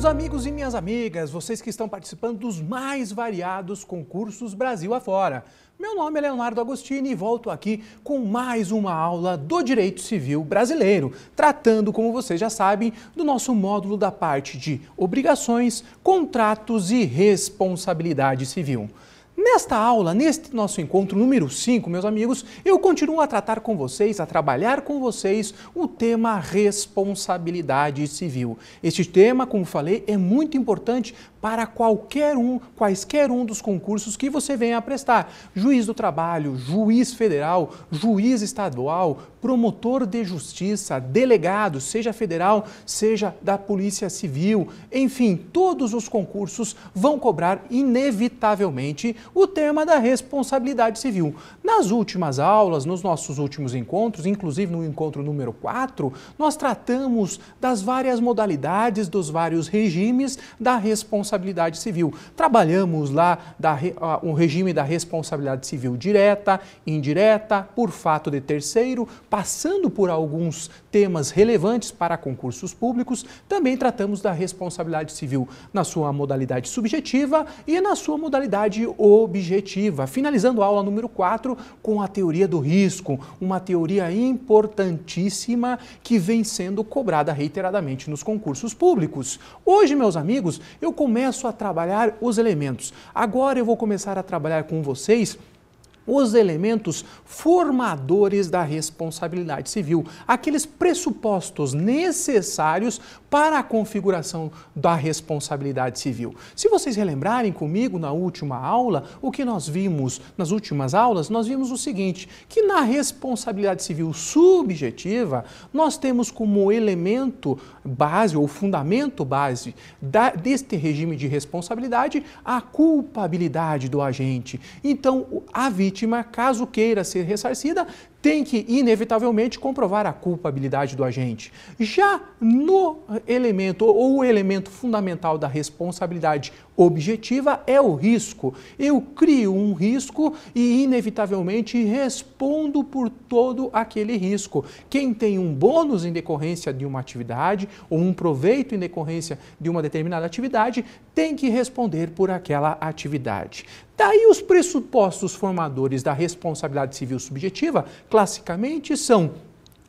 amigos e minhas amigas, vocês que estão participando dos mais variados concursos Brasil afora. Meu nome é Leonardo Agostini e volto aqui com mais uma aula do Direito Civil Brasileiro, tratando, como vocês já sabem, do nosso módulo da parte de obrigações, contratos e responsabilidade civil. Nesta aula, neste nosso encontro número 5, meus amigos, eu continuo a tratar com vocês, a trabalhar com vocês o tema responsabilidade civil. Este tema, como falei, é muito importante para quaisquer um dos concursos que você venha a prestar. Juiz do trabalho, juiz federal, juiz estadual, promotor de justiça, delegado, seja federal, seja da Polícia Civil, enfim, todos os concursos vão cobrar inevitavelmente o tema da responsabilidade civil. Nas últimas aulas, nos nossos últimos encontros, inclusive no encontro número 4, nós tratamos das várias modalidades, dos vários regimes da responsabilidade civil. Trabalhamos lá o regime da responsabilidade civil direta, indireta, por fato de terceiro, passando por alguns temas relevantes para concursos públicos. Também tratamos da responsabilidade civil na sua modalidade subjetiva e na sua modalidade objetiva, finalizando a aula número 4 com a teoria do risco, uma teoria importantíssima que vem sendo cobrada reiteradamente nos concursos públicos. Hoje, meus amigos, eu começo a trabalhar os elementos. Agora eu vou começar a trabalhar com vocês os elementos formadores da responsabilidade civil, aqueles pressupostos necessários para a configuração da responsabilidade civil. Se vocês relembrarem comigo na última aula, o que nós vimos nas últimas aulas, nós vimos o seguinte, que na responsabilidade civil subjetiva, nós temos como elemento base ou fundamento base deste regime de responsabilidade a culpabilidade do agente. Então, a vítima, caso queira ser ressarcida, tem que, inevitavelmente, comprovar a culpabilidade do agente. Já no elemento, ou o elemento fundamental da responsabilidade objetiva é o risco. Eu crio um risco e, inevitavelmente, respondo por todo aquele risco. Quem tem um bônus em decorrência de uma atividade ou um proveito em decorrência de uma determinada atividade tem que responder por aquela atividade. Daí os pressupostos formadores da responsabilidade civil subjetiva, classicamente, são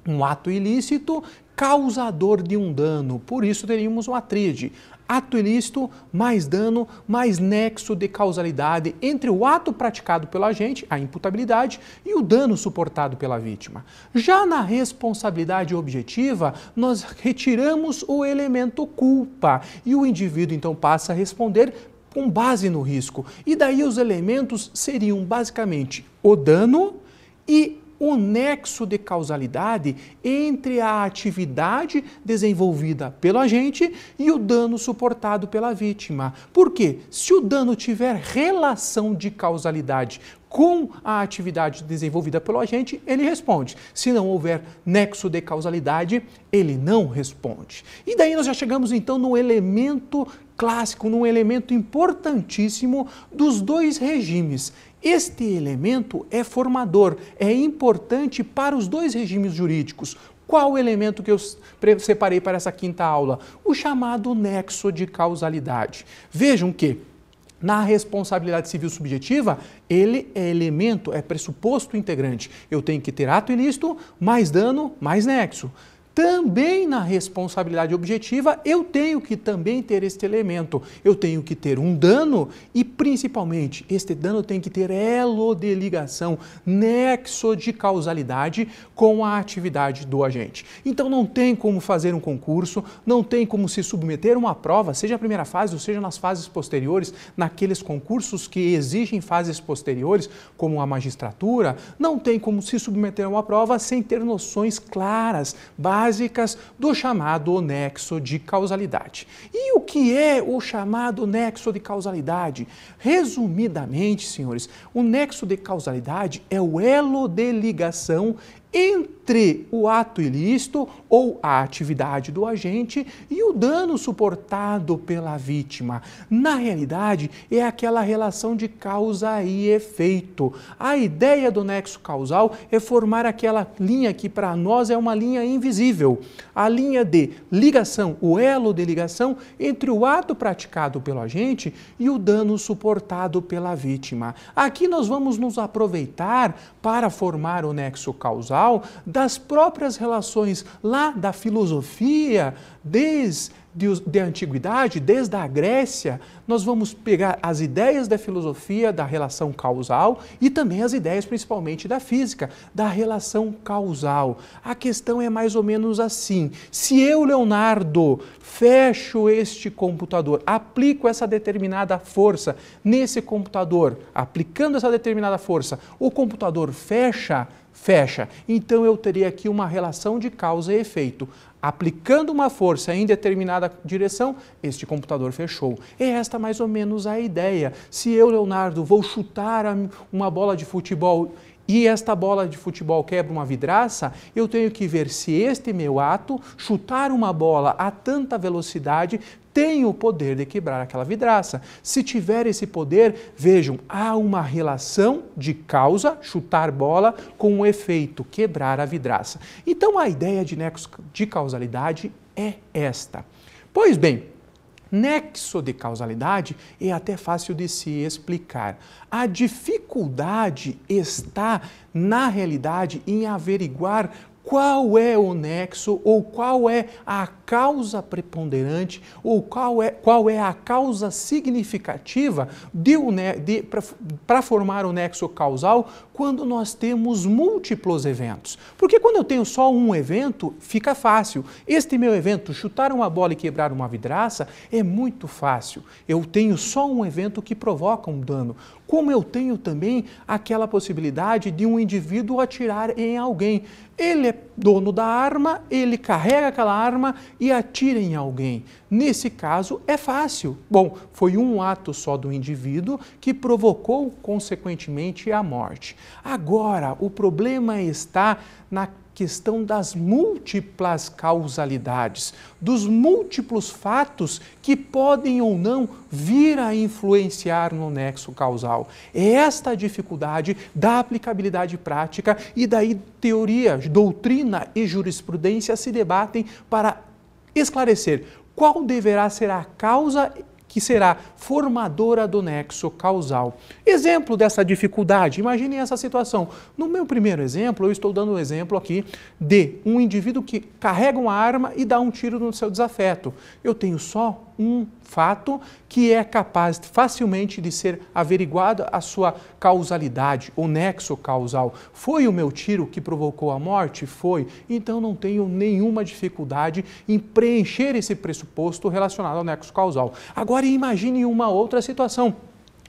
um ato ilícito causador de um dano. Por isso teríamos uma tríade. Ato ilícito, mais dano, mais nexo de causalidade entre o ato praticado pelo agente, a imputabilidade, e o dano suportado pela vítima. Já na responsabilidade objetiva, nós retiramos o elemento culpa e o indivíduo então passa a responder com base no risco. E daí os elementos seriam basicamente o dano e o nexo de causalidade entre a atividade desenvolvida pelo agente e o dano suportado pela vítima. Por quê? Se o dano tiver relação de causalidade com a atividade desenvolvida pelo agente, ele responde. Se não houver nexo de causalidade, ele não responde. E daí nós já chegamos então no elemento clássico, num elemento importantíssimo dos dois regimes. Este elemento é formador, é importante para os dois regimes jurídicos. Qual o elemento que eu separei para essa quinta aula? O chamado nexo de causalidade. Vejam que na responsabilidade civil subjetiva, ele é elemento, é pressuposto integrante. Eu tenho que ter ato ilícito, mais dano, mais nexo. Também na responsabilidade objetiva, eu tenho que também ter este elemento. Eu tenho que ter um dano e, principalmente, este dano tem que ter elo de ligação, nexo de causalidade com a atividade do agente. Então, não tem como fazer um concurso, não tem como se submeter a uma prova, seja a primeira fase ou seja nas fases posteriores, naqueles concursos que exigem fases posteriores, como a magistratura, não tem como se submeter a uma prova sem ter noções claras, básicas do chamado nexo de causalidade. E o que é o chamado nexo de causalidade? Resumidamente, senhores, o nexo de causalidade é o elo de ligação entre o ato ilícito ou a atividade do agente e o dano suportado pela vítima. Na realidade, é aquela relação de causa e efeito. A ideia do nexo causal é formar aquela linha que para nós é uma linha invisível, a linha de ligação, o elo de ligação entre o ato praticado pelo agente e o dano suportado pela vítima. Aqui nós vamos nos aproveitar para formar o nexo causal das próprias relações lá da filosofia, desde a antiguidade, desde a Grécia. Nós vamos pegar as ideias da filosofia da relação causal e também as ideias principalmente da física, da relação causal. A questão é mais ou menos assim: se eu, Leonardo, fecho este computador, aplico essa determinada força nesse computador, aplicando essa determinada força, o computador fecha, então eu teria aqui uma relação de causa e efeito. Aplicando uma força em determinada direção, este computador fechou. É esta mais ou menos a ideia. Se eu, Leonardo, vou chutar uma bola de futebol e esta bola de futebol quebra uma vidraça, eu tenho que ver se este meu ato, chutar uma bola a tanta velocidade, tem o poder de quebrar aquela vidraça. Se tiver esse poder, vejam, há uma relação de causa, chutar bola, com o efeito, quebrar a vidraça. Então a ideia de nexo de causalidade é esta. Pois bem, nexo de causalidade é até fácil de se explicar. A dificuldade está, na realidade, em averiguar qual é o nexo ou qual é a causa preponderante ou qual é a causa significativa para formar o nexo causal quando nós temos múltiplos eventos. Porque quando eu tenho só um evento, fica fácil. Este meu evento, chutar uma bola e quebrar uma vidraça, é muito fácil. Eu tenho só um evento que provoca um dano. Como eu tenho também aquela possibilidade de um indivíduo atirar em alguém. Ele é dono da arma, ele carrega aquela arma e atira em alguém. Nesse caso, é fácil. Bom, foi um ato só do indivíduo que provocou, consequentemente, a morte. Agora, o problema está na questão das múltiplas causalidades, dos múltiplos fatos que podem ou não vir a influenciar no nexo causal. É esta a dificuldade da aplicabilidade prática e daí teoria, doutrina e jurisprudência se debatem para esclarecer qual deverá ser a causa que será formadora do nexo causal. Exemplo dessa dificuldade, imagine essa situação. No meu primeiro exemplo, eu estou dando o exemplo aqui de um indivíduo que carrega uma arma e dá um tiro no seu desafeto. Eu tenho só um fato que é capaz facilmente de ser averiguado a sua causalidade, o nexo causal. Foi o meu tiro que provocou a morte? Foi. Então não tenho nenhuma dificuldade em preencher esse pressuposto relacionado ao nexo causal. Agora imagine uma outra situação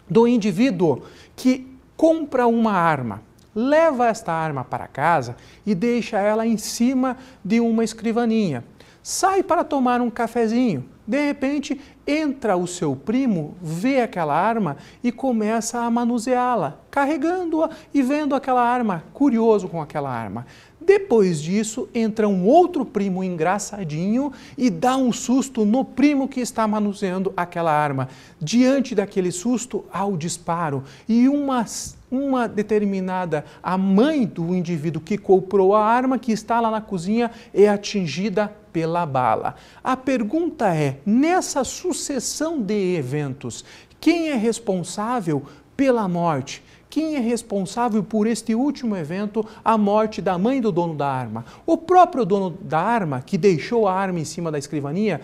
do indivíduo que compra uma arma, leva esta arma para casa e deixa ela em cima de uma escrivaninha. Sai para tomar um cafezinho. De repente, entra o seu primo, vê aquela arma e começa a manuseá-la, carregando-a e vendo aquela arma, curioso com aquela arma. Depois disso, entra um outro primo engraçadinho e dá um susto no primo que está manuseando aquela arma. Diante daquele susto, há o disparo e uma determinada, a mãe do indivíduo que comprou a arma, que está lá na cozinha, é atingida pela bala. A pergunta é, nessa sucessão de eventos, quem é responsável pela morte? Quem é responsável por este último evento, a morte da mãe do dono da arma? O próprio dono da arma, que deixou a arma em cima da escrivaninha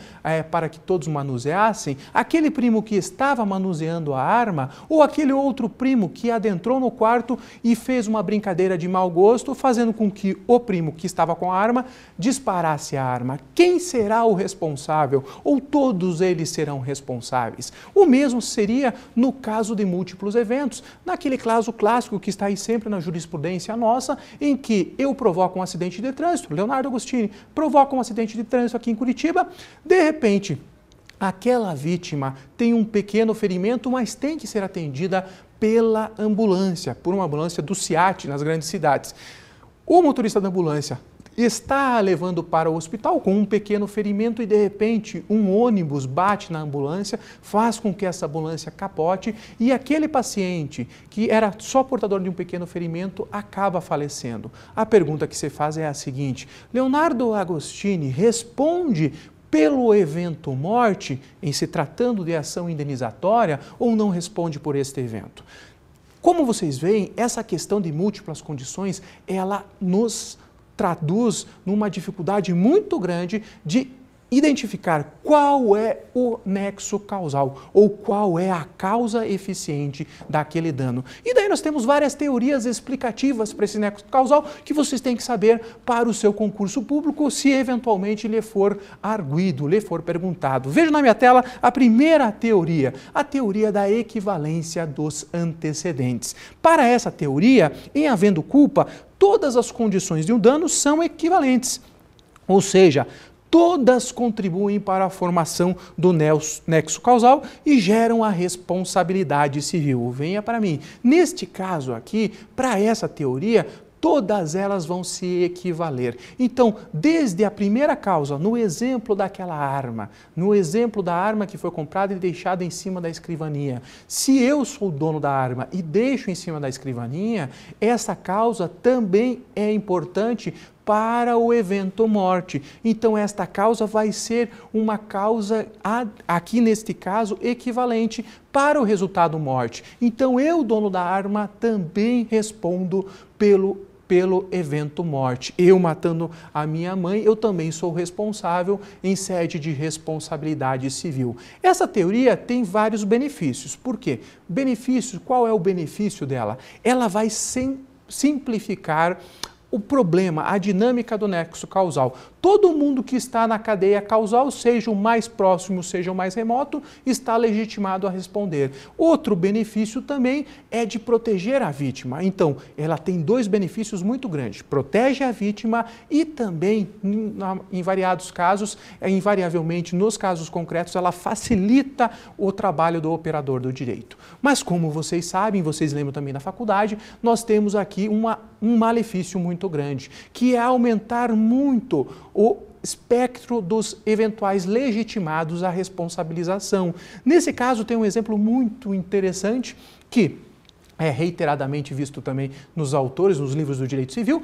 para que todos manuseassem, aquele primo que estava manuseando a arma, ou aquele outro primo que adentrou no quarto e fez uma brincadeira de mau gosto, fazendo com que o primo que estava com a arma disparasse a arma. Quem será o responsável? Ou todos eles serão responsáveis? O mesmo seria no caso de múltiplos eventos, naquele caso clássico que está aí sempre na jurisprudência nossa, em que eu provoco um acidente de trânsito, Leonardo Agostini provoca um acidente de trânsito aqui em Curitiba, de repente, aquela vítima tem um pequeno ferimento, mas tem que ser atendida pela ambulância, por uma ambulância do SEAT nas grandes cidades. O motorista da ambulância está levando para o hospital com um pequeno ferimento e, de repente, um ônibus bate na ambulância, faz com que essa ambulância capote e aquele paciente, que era só portador de um pequeno ferimento, acaba falecendo. A pergunta que se faz é a seguinte: Leonardo Agostini responde pelo evento morte, em se tratando de ação indenizatória, ou não responde por este evento? Como vocês veem, essa questão de múltiplas condições, ela nos traduz numa dificuldade muito grande de identificar qual é o nexo causal ou qual é a causa eficiente daquele dano. E daí nós temos várias teorias explicativas para esse nexo causal que vocês têm que saber para o seu concurso público, se eventualmente lhe for arguido, lhe for perguntado. Veja na minha tela a primeira teoria, a teoria da equivalência dos antecedentes. Para essa teoria, em havendo culpa, todas as condições de um dano são equivalentes, ou seja, todas contribuem para a formação do nexo causal e geram a responsabilidade civil. Venha para mim. Neste caso aqui, para essa teoria, todas elas vão se equivaler. Então, desde a primeira causa, no exemplo daquela arma, no exemplo da arma que foi comprada e deixada em cima da escrivaninha, se eu sou o dono da arma e deixo em cima da escrivaninha, essa causa também é importante para o evento morte. Então, esta causa vai ser uma causa, aqui neste caso, equivalente para o resultado morte. Então, eu, dono da arma, também respondo pelo evento morte. Eu matando a minha mãe, eu também sou responsável em sede de responsabilidade civil. Essa teoria tem vários benefícios. Por quê? Benefício, qual é o benefício dela? Ela vai simplificar o problema, a dinâmica do nexo causal. Todo mundo que está na cadeia causal, seja o mais próximo, seja o mais remoto, está legitimado a responder. Outro benefício também é de proteger a vítima. Então, ela tem dois benefícios muito grandes. Protege a vítima e também, em variados casos, invariavelmente nos casos concretos, ela facilita o trabalho do operador do direito. Mas como vocês sabem, vocês lembram também na faculdade, nós temos aqui um malefício muito grande, que é aumentar muito o espectro dos eventuais legitimados à responsabilização. Nesse caso, tem um exemplo muito interessante que é reiteradamente visto também nos autores, nos livros do direito civil,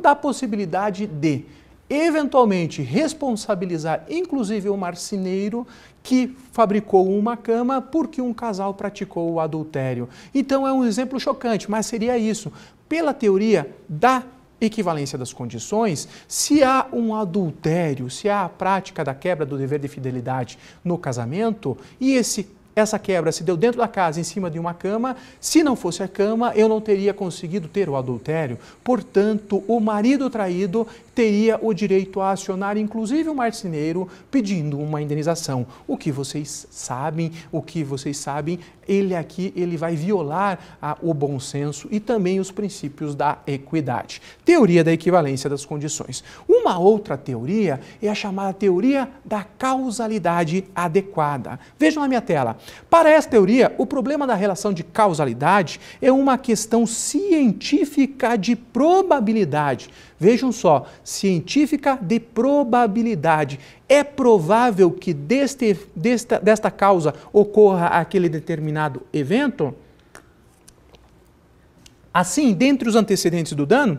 da possibilidade de eventualmente responsabilizar inclusive o marceneiro que fabricou uma cama porque um casal praticou o adultério. Então é um exemplo chocante, mas seria isso. Pela teoria da equivalência das condições, se há um adultério, se há a prática da quebra do dever de fidelidade no casamento e essa quebra se deu dentro da casa, em cima de uma cama, se não fosse a cama, eu não teria conseguido ter o adultério. Portanto, o marido traído teria o direito a acionar, inclusive o marceneiro, pedindo uma indenização. O que vocês sabem, ele vai violar o bom senso e também os princípios da equidade. Teoria da equivalência das condições. Uma outra teoria é a chamada teoria da causalidade adequada. Vejam na minha tela. Para essa teoria, o problema da relação de causalidade é uma questão científica de probabilidade. Vejam só, científica de probabilidade. É provável que desta causa ocorra aquele determinado evento? Assim, dentre os antecedentes do dano,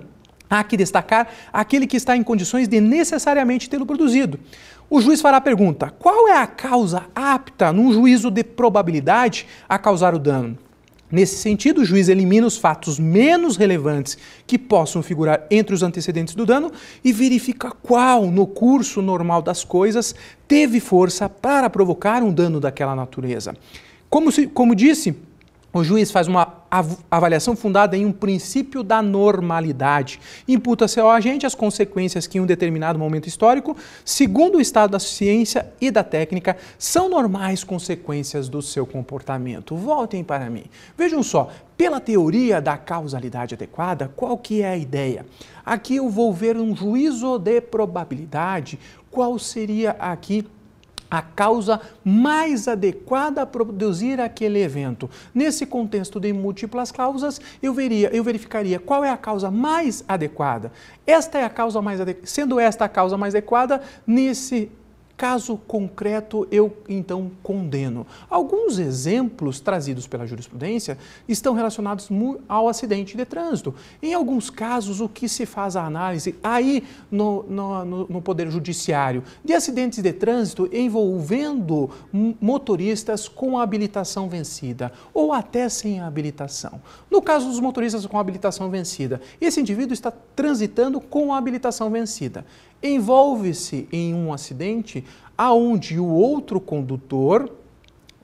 há que destacar aquele que está em condições de necessariamente tê-lo produzido. O juiz fará a pergunta: qual é a causa apta, num juízo de probabilidade, a causar o dano? Nesse sentido, o juiz elimina os fatos menos relevantes que possam figurar entre os antecedentes do dano e verifica qual, no curso normal das coisas, teve força para provocar um dano daquela natureza. Como disse, o juiz faz uma avaliação fundada em um princípio da normalidade. Imputa-se ao agente as consequências que em um determinado momento histórico, segundo o estado da ciência e da técnica, são normais consequências do seu comportamento. Voltem para mim. Vejam só, pela teoria da causalidade adequada, qual que é a ideia? Aqui eu vou ver um juízo de probabilidade. Qual seria aqui a causa mais adequada a produzir aquele evento. Nesse contexto de múltiplas causas, eu verificaria qual é a causa mais adequada. Esta é a causa mais adequada. Sendo esta a causa mais adequada, nesse caso concreto, eu então condeno. Alguns exemplos trazidos pela jurisprudência estão relacionados ao acidente de trânsito. Em alguns casos, o que se faz a análise aí no Poder Judiciário de acidentes de trânsito envolvendo motoristas com habilitação vencida ou até sem habilitação. No caso dos motoristas com habilitação vencida, esse indivíduo está transitando com a habilitação vencida. Envolve-se em um acidente aonde o outro condutor,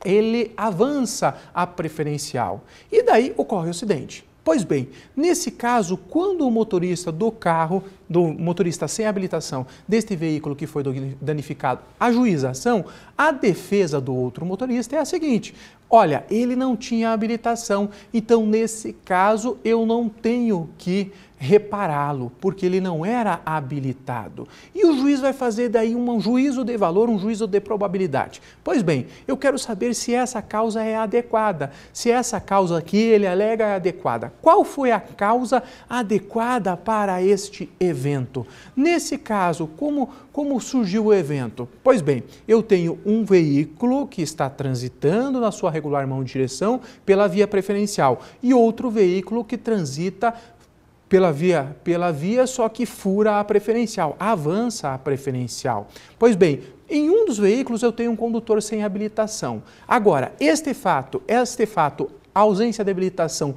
ele avança a preferencial e daí ocorre o acidente. Pois bem, nesse caso, quando o motorista do carro, do motorista sem habilitação deste veículo que foi danificado, ajuiza a ação, a defesa do outro motorista é a seguinte: olha, ele não tinha habilitação, então nesse caso eu não tenho que repará-lo, porque ele não era habilitado. E o juiz vai fazer daí um juízo de valor, um juízo de probabilidade. Pois bem, eu quero saber se essa causa é adequada, se essa causa que ele alega é adequada. Qual foi a causa adequada para este evento? Nesse caso, como surgiu o evento? Pois bem, eu tenho um veículo que está transitando na sua regular mão de direção pela via preferencial e outro veículo que transita pela via, só que fura a preferencial, avança a preferencial. Pois bem, em um dos veículos eu tenho um condutor sem habilitação. Agora, este fato, a ausência de habilitação,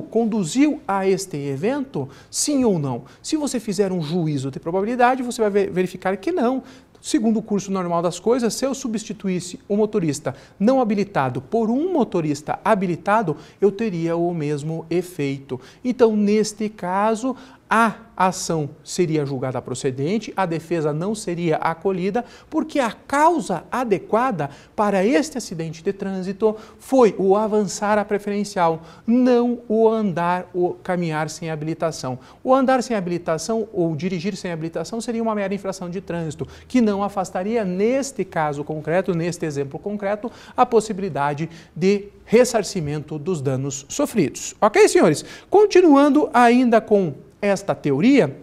conduziu a este evento? Sim ou não? Se você fizer um juízo de probabilidade, você vai verificar que não. Segundo o curso normal das coisas, se eu substituísse o motorista não habilitado por um motorista habilitado, eu teria o mesmo efeito. Então, neste caso, a ação seria julgada procedente, a defesa não seria acolhida, porque a causa adequada para este acidente de trânsito foi o avançar a preferencial, não o caminhar sem habilitação. O andar sem habilitação ou dirigir sem habilitação seria uma mera infração de trânsito, que não afastaria, neste caso concreto, neste exemplo concreto, a possibilidade de ressarcimento dos danos sofridos. Ok, senhores? Continuando ainda com esta teoria,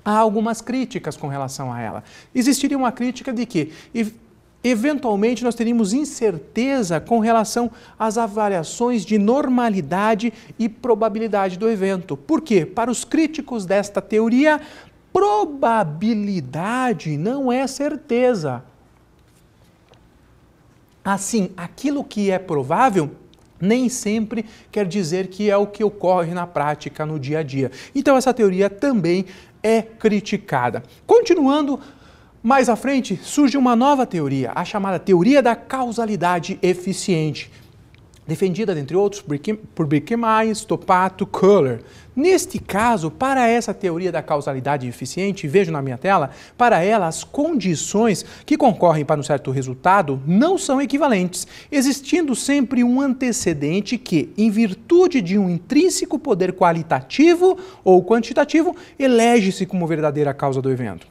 há algumas críticas com relação a ela. Existiria uma crítica de que, eventualmente, nós teríamos incerteza com relação às avaliações de normalidade e probabilidade do evento. Por quê? Para os críticos desta teoria, probabilidade não é certeza. Assim, aquilo que é provável nem sempre quer dizer que é o que ocorre na prática, no dia a dia. Então, essa teoria também é criticada. Continuando, mais à frente, surge uma nova teoria, a chamada teoria da causalidade eficiente, defendida, dentre outros, por Birkemeyer, Stopato, Köhler. Neste caso, para essa teoria da causalidade eficiente, vejo na minha tela, para ela as condições que concorrem para um certo resultado não são equivalentes, existindo sempre um antecedente que, em virtude de um intrínseco poder qualitativo ou quantitativo, elege-se como verdadeira causa do evento.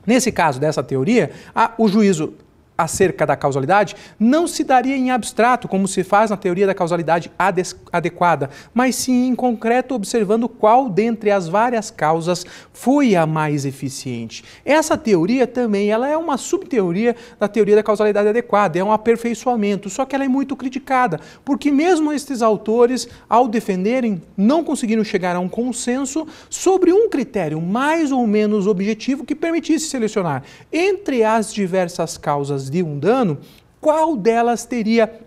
Nesse caso dessa teoria, o juízo acerca da causalidade não se daria em abstrato, como se faz na teoria da causalidade adequada, mas sim em concreto, observando qual dentre as várias causas foi a mais eficiente. Essa teoria também ela é uma subteoria da teoria da causalidade adequada, é um aperfeiçoamento, só que ela é muito criticada, porque mesmo estes autores, ao defenderem, não conseguiram chegar a um consenso sobre um critério mais ou menos objetivo que permitisse selecionar entre as diversas causas de um dano, qual delas teria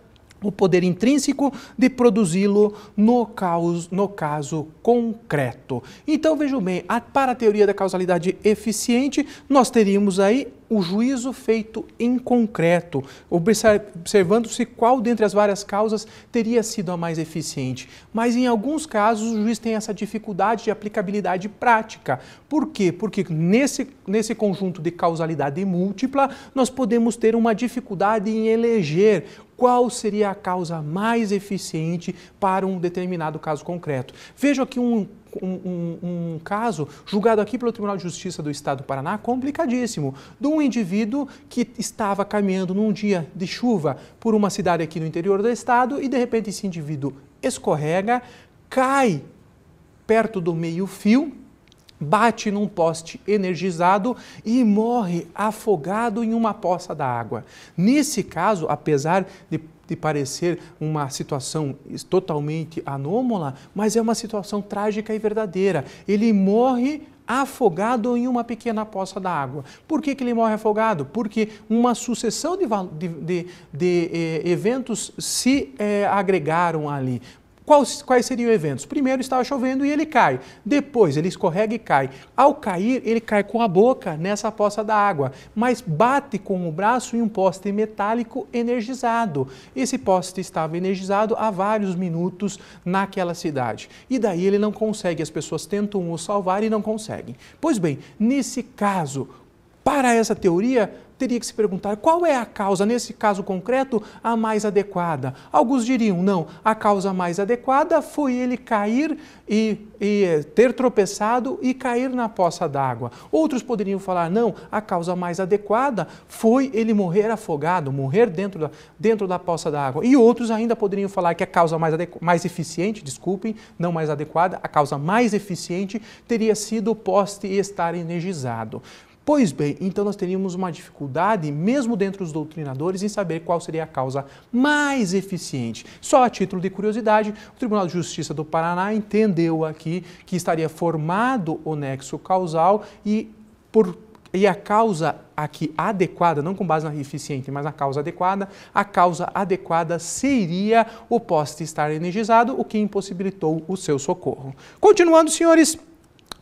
o poder intrínseco de produzi-lo no caso concreto. Então, vejam bem, para a teoria da causalidade eficiente, nós teríamos aí o juízo feito em concreto, observando-se qual dentre as várias causas teria sido a mais eficiente. Mas em alguns casos o juiz tem essa dificuldade de aplicabilidade prática. Por quê? Porque nesse conjunto de causalidade múltipla, nós podemos ter uma dificuldade em eleger qual seria a causa mais eficiente para um determinado caso concreto. Vejo aqui um um caso julgado aqui pelo Tribunal de Justiça do Estado do Paraná, complicadíssimo, de um indivíduo que estava caminhando num dia de chuva por uma cidade aqui no interior do estado e de repente esse indivíduo escorrega, cai perto do meio-fio, bate num poste energizado e morre afogado em uma poça d'água. Nesse caso, apesar de parecer uma situação totalmente anômala, mas é uma situação trágica e verdadeira. Ele morre afogado em uma pequena poça d'água. Por que ele morre afogado? Porque uma sucessão de eventos se agregaram ali. Quais seriam eventos? Primeiro estava chovendo e ele cai. Depois ele escorrega e cai. Ao cair, ele cai com a boca nessa poça d'água, mas bate com o braço em um poste metálico energizado. Esse poste estava energizado há vários minutos naquela cidade. E daí ele não consegue, as pessoas tentam o salvar e não conseguem. Pois bem, nesse caso, para essa teoria, teria que se perguntar qual é a causa, nesse caso concreto, a mais adequada. Alguns diriam, não, a causa mais adequada foi ele cair e ter tropeçado e cair na poça d'água. Outros poderiam falar, não, a causa mais adequada foi ele morrer afogado, morrer dentro da poça d'água. E outros ainda poderiam falar que a causa mais eficiente, desculpem, não mais adequada, a causa mais eficiente teria sido o poste estar energizado. Pois bem, então nós teríamos uma dificuldade, mesmo dentro dos doutrinadores, em saber qual seria a causa mais eficiente. Só a título de curiosidade, o Tribunal de Justiça do Paraná entendeu aqui que estaria formado o nexo causal e a causa aqui adequada, não com base na eficiente, mas na causa adequada, a causa adequada seria o poste estar energizado, o que impossibilitou o seu socorro. Continuando, senhores,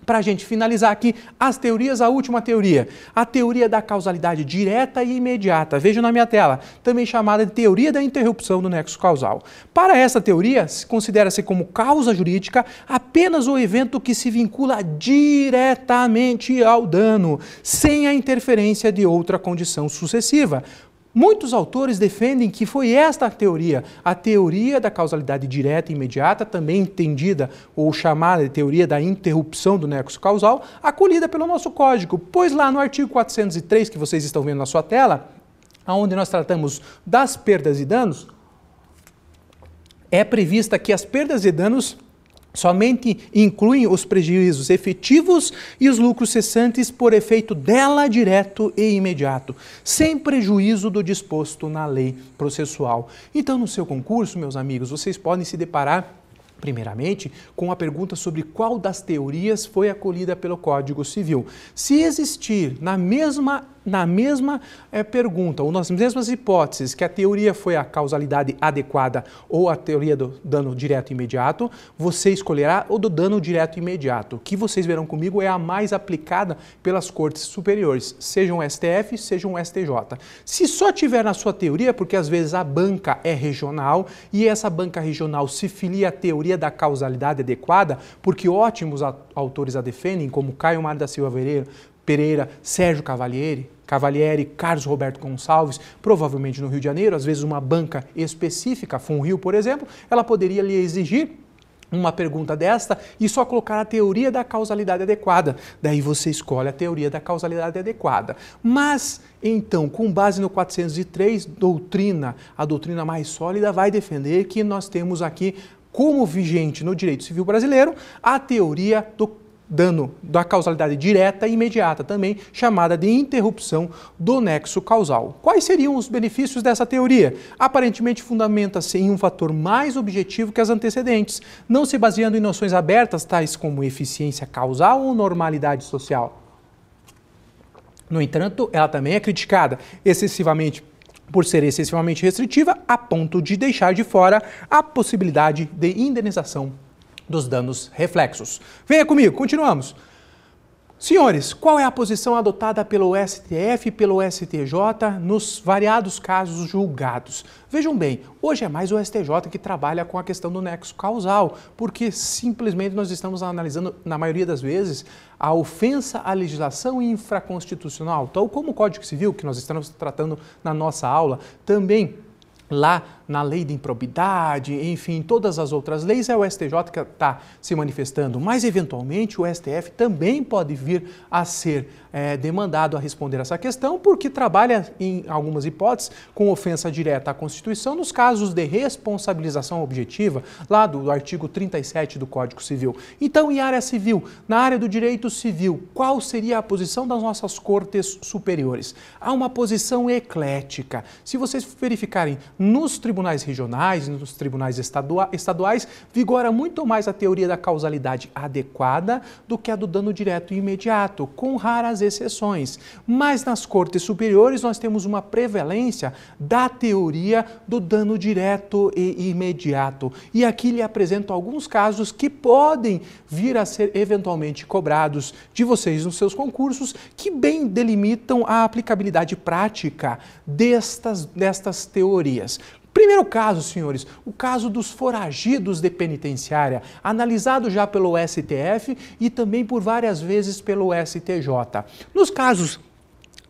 para a gente finalizar aqui as teorias, a última teoria, a teoria da causalidade direta e imediata. Vejam na minha tela, também chamada de teoria da interrupção do nexo causal. Para essa teoria, considera-se como causa jurídica apenas o evento que se vincula diretamente ao dano, sem a interferência de outra condição sucessiva. Muitos autores defendem que foi esta a teoria da causalidade direta e imediata, também entendida ou chamada de teoria da interrupção do nexo causal, acolhida pelo nosso código, pois lá no artigo 403, que vocês estão vendo na sua tela, onde nós tratamos das perdas e danos, é prevista que as perdas e danos somente incluem os prejuízos efetivos e os lucros cessantes por efeito dela direto e imediato, sem prejuízo do disposto na lei processual. Então, no seu concurso, meus amigos, vocês podem se deparar primeiramente, com a pergunta sobre qual das teorias foi acolhida pelo Código Civil. Se existir na mesma pergunta, ou nas mesmas hipóteses, que a teoria foi a causalidade adequada ou a teoria do dano direto e imediato, você escolherá o do dano direto e imediato, que vocês verão comigo é a mais aplicada pelas cortes superiores, sejam STF, sejam STJ. Se só tiver na sua teoria, porque às vezes a banca é regional e essa banca regional se filia à teoria da causalidade adequada, porque ótimos autores a defendem, como Caio Mário da Silva Pereira, Sérgio Cavalieri, Carlos Roberto Gonçalves, provavelmente no Rio de Janeiro, às vezes uma banca específica, FUNRIO, por exemplo, ela poderia lhe exigir uma pergunta desta e só colocar a teoria da causalidade adequada. Daí você escolhe a teoria da causalidade adequada. Mas, então, com base no 403, a doutrina mais sólida vai defender que nós temos aqui como vigente no direito civil brasileiro a teoria do dano da causalidade direta e imediata, também chamada de interrupção do nexo causal. Quais seriam os benefícios dessa teoria? Aparentemente fundamenta-se em um fator mais objetivo que as antecedentes, não se baseando em noções abertas tais como eficiência causal ou normalidade social. No entanto, ela também é criticada por ser excessivamente restritiva, a ponto de deixar de fora a possibilidade de indenização dos danos reflexos. Venha comigo, continuamos. Senhores, qual é a posição adotada pelo STF e pelo STJ nos variados casos julgados? Vejam bem, hoje é mais o STJ que trabalha com a questão do nexo causal, porque simplesmente nós estamos analisando, na maioria das vezes, a ofensa à legislação infraconstitucional, tal como o Código Civil, que nós estamos tratando na nossa aula, também lá na lei de improbidade, enfim, todas as outras leis, é o STJ que está se manifestando, mas eventualmente o STF também pode vir a ser demandado a responder essa questão, porque trabalha, em algumas hipóteses, com ofensa direta à Constituição, nos casos de responsabilização objetiva, lá do artigo 37 do Código Civil. Então, em área civil, na área do direito civil, qual seria a posição das nossas cortes superiores? Há uma posição eclética. Se vocês verificarem nos tribunais regionais, nos tribunais estaduais, vigora muito mais a teoria da causalidade adequada do que a do dano direto e imediato, com raras exceções. Mas nas cortes superiores nós temos uma prevalência da teoria do dano direto e imediato. E aqui lhe apresento alguns casos que podem vir a ser eventualmente cobrados de vocês nos seus concursos, que bem delimitam a aplicabilidade prática destas teorias. Primeiro caso, senhores, o caso dos foragidos de penitenciária, analisado já pelo STF e também por várias vezes pelo STJ. Nos casos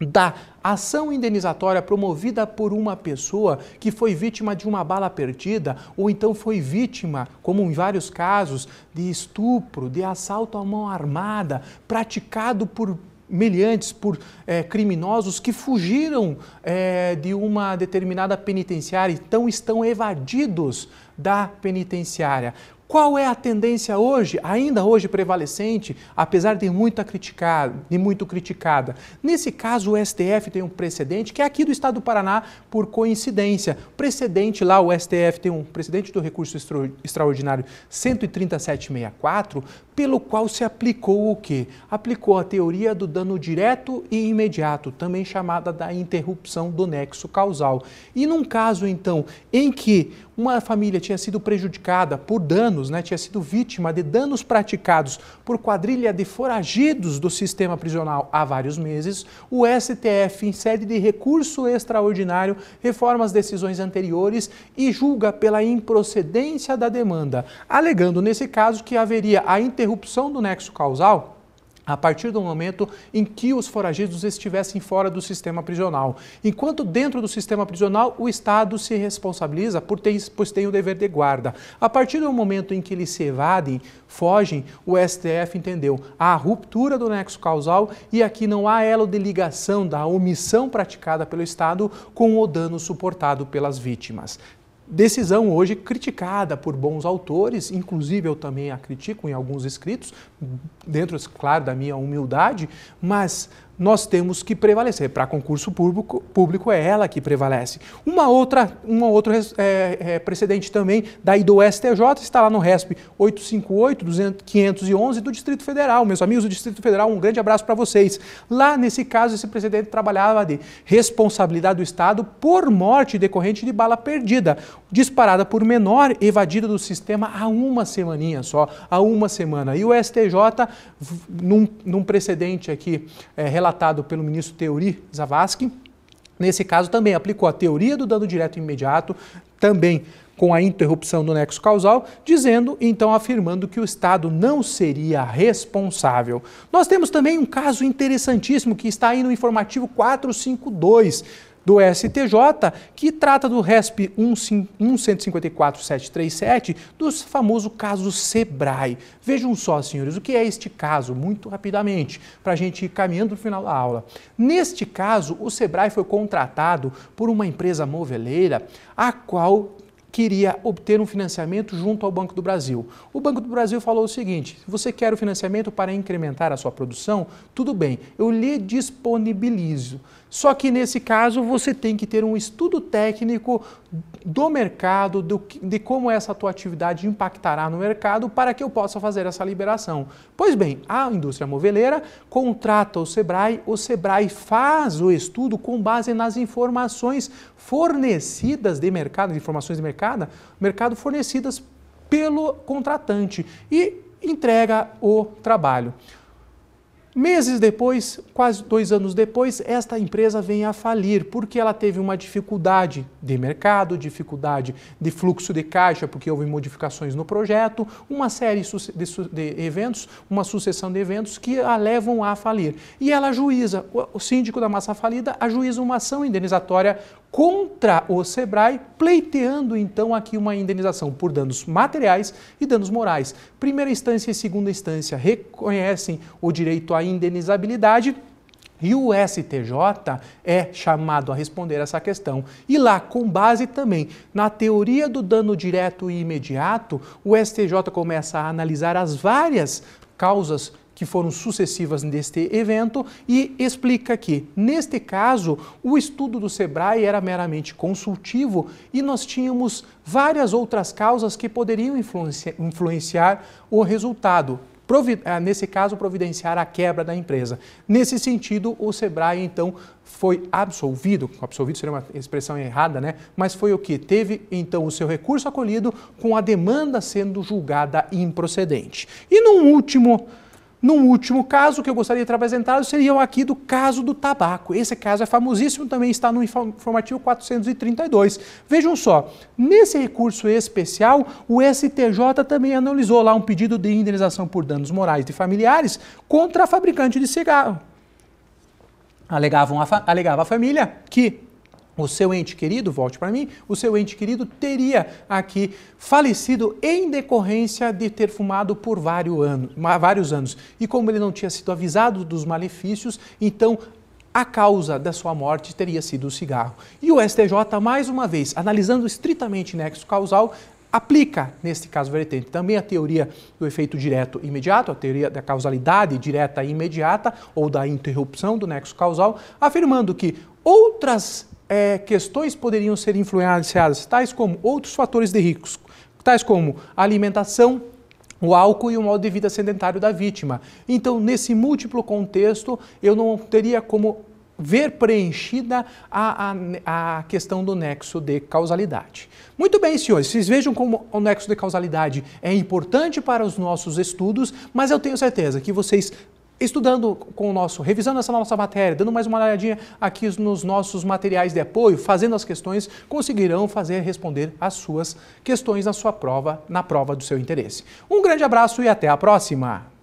da ação indenizatória promovida por uma pessoa que foi vítima de uma bala perdida ou então foi vítima, como em vários casos, de estupro, de assalto à mão armada, praticado por meliantes, por criminosos que fugiram de uma determinada penitenciária, então estão evadidos da penitenciária. Qual é a tendência hoje, ainda hoje prevalecente, apesar de muito criticada? Nesse caso, o STF tem um precedente, que é aqui do Estado do Paraná, por coincidência. Precedente lá, o STF tem um precedente do recurso extraordinário 137/64, pelo qual se aplicou o quê? Aplicou a teoria do dano direto e imediato, também chamada da interrupção do nexo causal. E num caso, então, em que uma família tinha sido prejudicada por danos, tinha sido vítima de danos praticados por quadrilha de foragidos do sistema prisional há vários meses, o STF, em sede de recurso extraordinário, reforma as decisões anteriores e julga pela improcedência da demanda, alegando nesse caso que haveria a interrupção do nexo causal a partir do momento em que os foragidos estivessem fora do sistema prisional. Enquanto dentro do sistema prisional, o Estado se responsabiliza pois tem o dever de guarda. A partir do momento em que eles se evadem, fogem, o STF entendeu a ruptura do nexo causal e aqui não há elo de ligação da omissão praticada pelo Estado com o dano suportado pelas vítimas. Decisão hoje criticada por bons autores, inclusive eu também a critico em alguns escritos, dentro, claro, da minha humildade, mas nós temos que prevalecer. Para concurso público é ela que prevalece. Um outro precedente também daí do STJ está lá no RESP 858/511 do Distrito Federal. Meus amigos do Distrito Federal, um grande abraço para vocês. Lá, nesse caso, esse precedente trabalhava de responsabilidade do Estado por morte decorrente de bala perdida, disparada por menor, evadida do sistema há uma semaninha só, há uma semana. E o STJ, num precedente aqui relatado pelo ministro Teori Zavascki, nesse caso também aplicou a teoria do dano direto e imediato, também com a interrupção do nexo causal, dizendo, então, afirmando que o Estado não seria responsável. Nós temos também um caso interessantíssimo que está aí no informativo 452, do STJ, que trata do RESP 154.737, do famoso caso Sebrae. Vejam só, senhores, o que é este caso, muito rapidamente, para a gente ir caminhando para o final da aula. Neste caso, o Sebrae foi contratado por uma empresa moveleira, a qual queria obter um financiamento junto ao Banco do Brasil. O Banco do Brasil falou o seguinte: se você quer o financiamento para incrementar a sua produção, tudo bem, eu lhe disponibilizo. Só que nesse caso você tem que ter um estudo técnico do mercado, de como essa tua atividade impactará no mercado para que eu possa fazer essa liberação. Pois bem, a indústria moveleira contrata o Sebrae faz o estudo com base nas informações fornecidas de mercado, informações de mercado fornecidas pelo contratante e entrega o trabalho. Meses depois, quase 2 anos depois, esta empresa vem a falir porque ela teve uma dificuldade de mercado, dificuldade de fluxo de caixa, porque houve modificações no projeto, uma série de eventos, uma sucessão de eventos que a levam a falir. E ela ajuiza, o síndico da massa falida ajuiza uma ação indenizatória contra o Sebrae, pleiteando então aqui uma indenização por danos materiais e danos morais. Primeira instância e segunda instância reconhecem o direito à indenizabilidade e o STJ é chamado a responder essa questão. E lá, com base também na teoria do dano direto e imediato, o STJ começa a analisar as várias causas que foram sucessivas neste evento e explica que, neste caso, o estudo do Sebrae era meramente consultivo e nós tínhamos várias outras causas que poderiam influenciar o resultado. Nesse caso, providenciar a quebra da empresa. Nesse sentido, o Sebrae, então, foi absolvido. Absolvido seria uma expressão errada, né? Mas foi o que? Teve, então, o seu recurso acolhido com a demanda sendo julgada improcedente. E num último caso que eu gostaria de apresentar seria aqui do caso do tabaco. Esse caso é famosíssimo, também está no informativo 432. Vejam só, nesse recurso especial, o STJ também analisou lá um pedido de indenização por danos morais de familiares contra a fabricante de cigarro. Alegava a família que o seu ente querido, volte para mim, o seu ente querido teria aqui falecido em decorrência de ter fumado por vários anos. E como ele não tinha sido avisado dos malefícios, então a causa da sua morte teria sido o cigarro. E o STJ, mais uma vez, analisando estritamente nexo causal, aplica, neste caso vertente, também a teoria do efeito direto e imediato, a teoria da causalidade direta e imediata, ou da interrupção do nexo causal, afirmando que outras questões poderiam ser influenciadas, tais como outros fatores de risco, tais como a alimentação, o álcool e o modo de vida sedentário da vítima. Então, nesse múltiplo contexto, eu não teria como ver preenchida a questão do nexo de causalidade. Muito bem, senhores, vocês vejam como o nexo de causalidade é importante para os nossos estudos, mas eu tenho certeza que vocês, estudando revisando essa nossa matéria, dando mais uma olhadinha aqui nos nossos materiais de apoio, fazendo as questões, conseguirão responder as suas questões na prova do seu interesse. Um grande abraço e até a próxima!